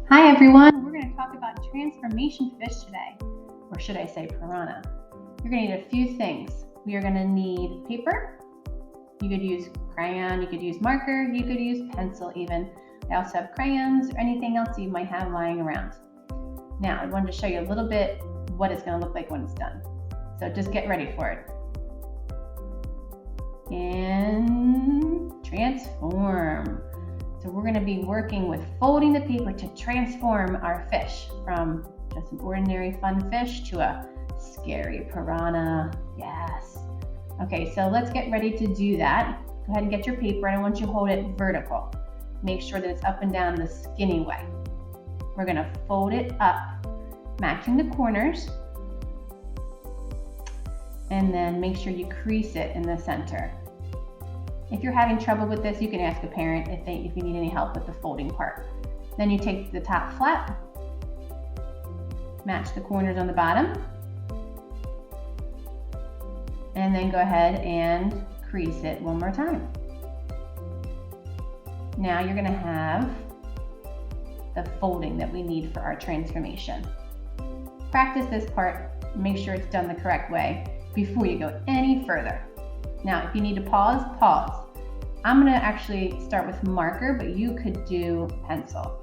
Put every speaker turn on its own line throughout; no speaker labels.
Hi everyone, we're going to talk about transformation fish today, or should I say piranha. You're going to need a few things. We are going to need paper. You could use crayon, you could use marker, you could use pencil even. I also have crayons or anything else you might have lying around. Now I wanted to show you a little bit what it's going to look like when it's done. So just get ready for it. And transform. So we're going to be working with folding the paper to transform our fish from just an ordinary fun fish to a scary piranha. Yes. Okay, so let's get ready to do that. Go ahead and get your paper, and I want you to hold it vertical. Make sure that it's up and down the skinny way. We're going to fold it up, matching the corners, and then make sure you crease it in the center. If you're having trouble with this, you can ask a parent if you need any help with the folding part. Then you take the top flap, match the corners on the bottom, and then go ahead and crease it one more time. Now you're going to have the folding that we need for our transformation. Practice this part, make sure it's done the correct way before you go any further. Now, if you need to pause, pause. I'm going to actually start with marker, but you could do pencil.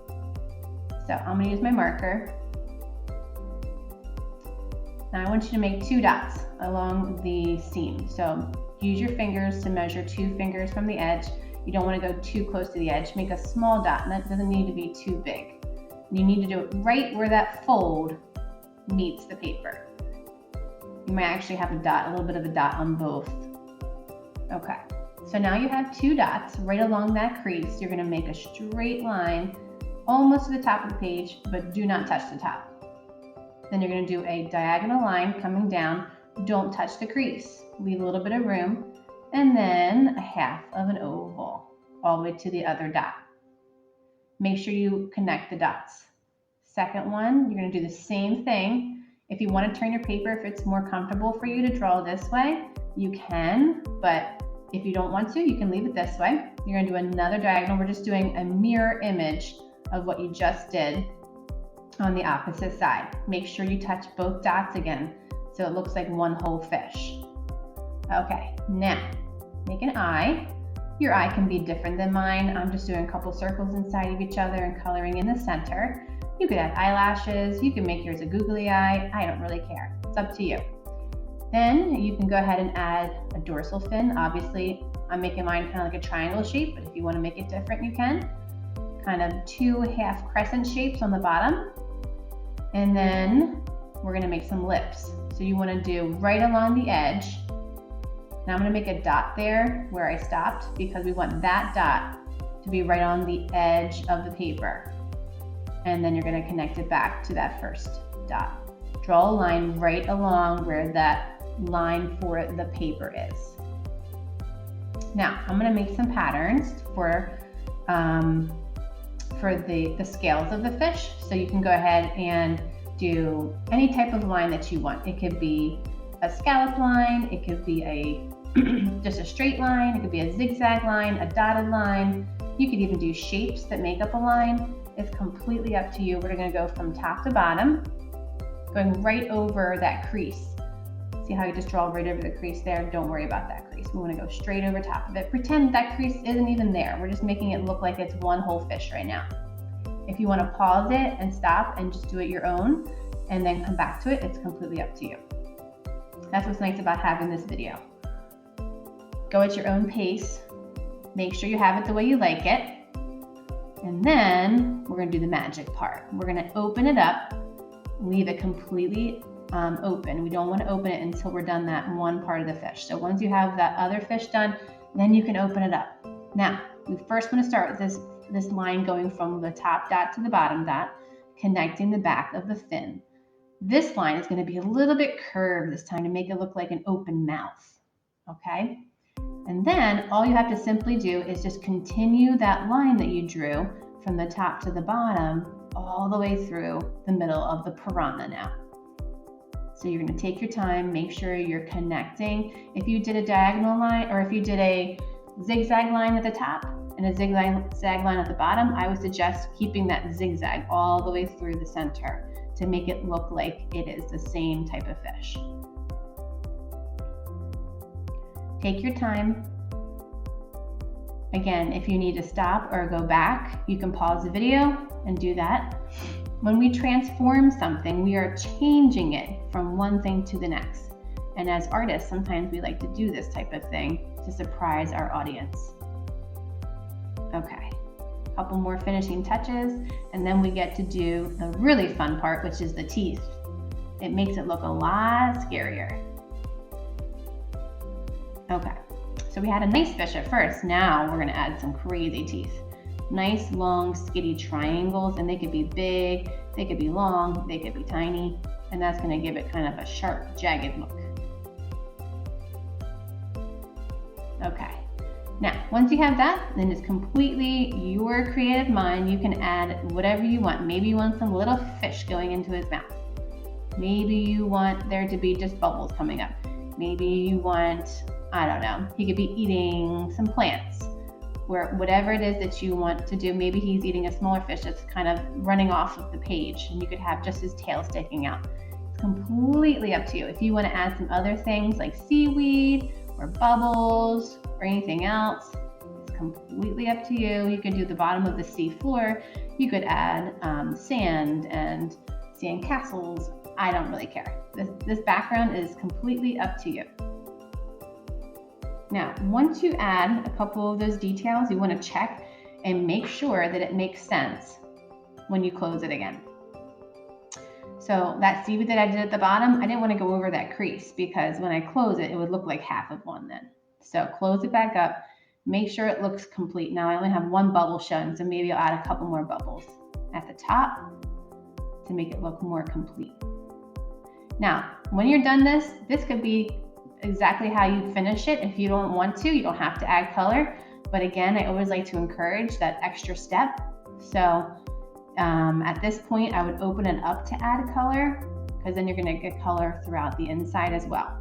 So I'm going to use my marker. Now I want you to make 2 dots along the seam. So use your fingers to measure 2 fingers from the edge. You don't want to go too close to the edge. Make a small dot, and that doesn't need to be too big. You need to do it right where that fold meets the paper. You might actually have a little bit of a dot on both. Okay, so now you have 2 dots right along that crease. You're going to make a straight line almost to the top of the page, but do not touch the top. Then you're going to do a diagonal line coming down. Don't touch the crease. Leave a little bit of room, and then a half of an oval all the way to the other dot. Make sure you connect the dots. Second one, you're going to do the same thing. If you want to turn your paper, if it's more comfortable for you to draw this way, you can, but if you don't want to, you can leave it this way. You're going to do another diagonal. We're just doing a mirror image of what you just did on the opposite side. Make sure you touch both dots again so it looks like one whole fish. Okay, now make an eye. Your eye can be different than mine. I'm just doing a couple circles inside of each other and coloring in the center. You could add eyelashes. You can make yours a googly eye. I don't really care. It's up to you. Then you can go ahead and add a dorsal fin. Obviously, I'm making mine kind of like a triangle shape, but if you want to make it different, you can. Kind of 2 half crescent shapes on the bottom. And then we're going to make some lips. So you want to do right along the edge. Now I'm going to make a dot there where I stopped because we want that dot to be right on the edge of the paper. And then you're going to connect it back to that first dot. Draw a line right along where that line for the paper is. Now I'm going to make some patterns for the scales of the fish. So you can go ahead and do any type of line that you want. It could be a scallop line, it could be just a straight line, it could be a zigzag line, a dotted line. You could even do shapes that make up a line. It's completely up to you. We're going to go from top to bottom, going right over that crease. See how you just draw right over the crease there? Don't worry about that crease. We want to go straight over top of it. Pretend that crease isn't even there. We're just making it look like it's one whole fish right now. If you want to pause it and stop and just do it your own and then come back to it, it's completely up to you. That's what's nice about having this video. Go at your own pace. Make sure you have it the way you like it. And then we're going to do the magic part. We're going to open it up, leave it completely open. We don't want to open it until we're done that one part of the fish. So once you have that other fish done, then you can open it up. Now, we first want to start with this line going from the top dot to the bottom dot, connecting the back of the fin. This line is going to be a little bit curved this time to make it look like an open mouth. Okay? And then all you have to simply do is just continue that line that you drew from the top to the bottom all the way through the middle of the piranha now. So you're going to take your time, make sure you're connecting. If you did a diagonal line or if you did a zigzag line at the top and and a zigzag line at the bottom, I would suggest keeping that zigzag all the way through the center to make it look like it is the same type of fish. Take your time. Again, if you need to stop or go back, you can pause the video and do that. When we transform something, we are changing it from one thing to the next. And as artists, sometimes we like to do this type of thing to surprise our audience. Okay, a couple more finishing touches, and then we get to do the really fun part, which is the teeth. It makes it look a lot scarier. Okay, so we had a nice fish at first. Now we're gonna add some crazy teeth. Nice, long, skinny triangles, and they could be big, they could be long, they could be tiny, and that's gonna give it kind of a sharp, jagged look. Okay, now once you have that, then it's completely your creative mind. You can add whatever you want. Maybe you want some little fish going into his mouth. Maybe you want there to be just bubbles coming up. Maybe you want, I don't know, he could be eating some plants, where whatever it is that you want to do. Maybe he's eating a smaller fish that's kind of running off of the page, and you could have just his tail sticking out. It's completely up to you. If you want to add some other things like seaweed or bubbles or anything else, it's completely up to you. You could do the bottom of the sea floor. You could add sand and sand castles. I don't really care. This background is completely up to you. Now, once you add a couple of those details, you want to check and make sure that it makes sense when you close it again. So that seaweed that I did at the bottom, I didn't want to go over that crease because when I close it, it would look like half of one then. So close it back up, make sure it looks complete. Now I only have one bubble shown, so maybe I'll add a couple more bubbles at the top to make it look more complete. Now, when you're done this could be exactly how you finish it. If you don't want to, you don't have to add color. But again, I always like to encourage that extra step. So at this point, I would open it up to add color, because then you're going to get color throughout the inside as well.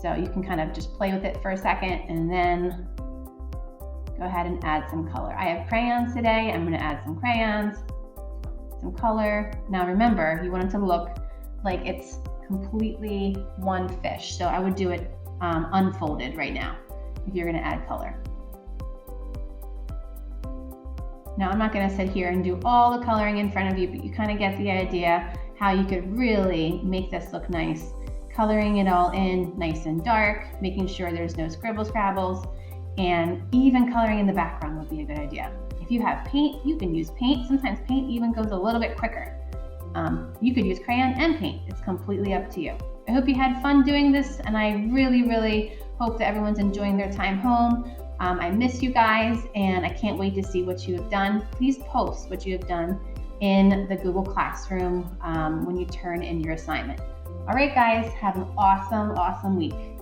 So you can kind of just play with it for a second and then go ahead and add some color. I have crayons today. I'm going to add some crayons, some color. Now remember, you want it to look like it's completely one fish. So I would do it unfolded right now if you're going to add color. Now I'm not going to sit here and do all the coloring in front of you, but you kind of get the idea how you could really make this look nice. Coloring it all in nice and dark, making sure there's no scrabbles, and even coloring in the background would be a good idea. If you have paint, you can use paint. Sometimes paint even goes a little bit quicker. You could use crayon and paint. It's completely up to you. I hope you had fun doing this, and I really, really hope that everyone's enjoying their time home. I miss you guys, and I can't wait to see what you have done. Please post what you have done in the Google Classroom when you turn in your assignment. All right, guys, have an awesome, awesome week.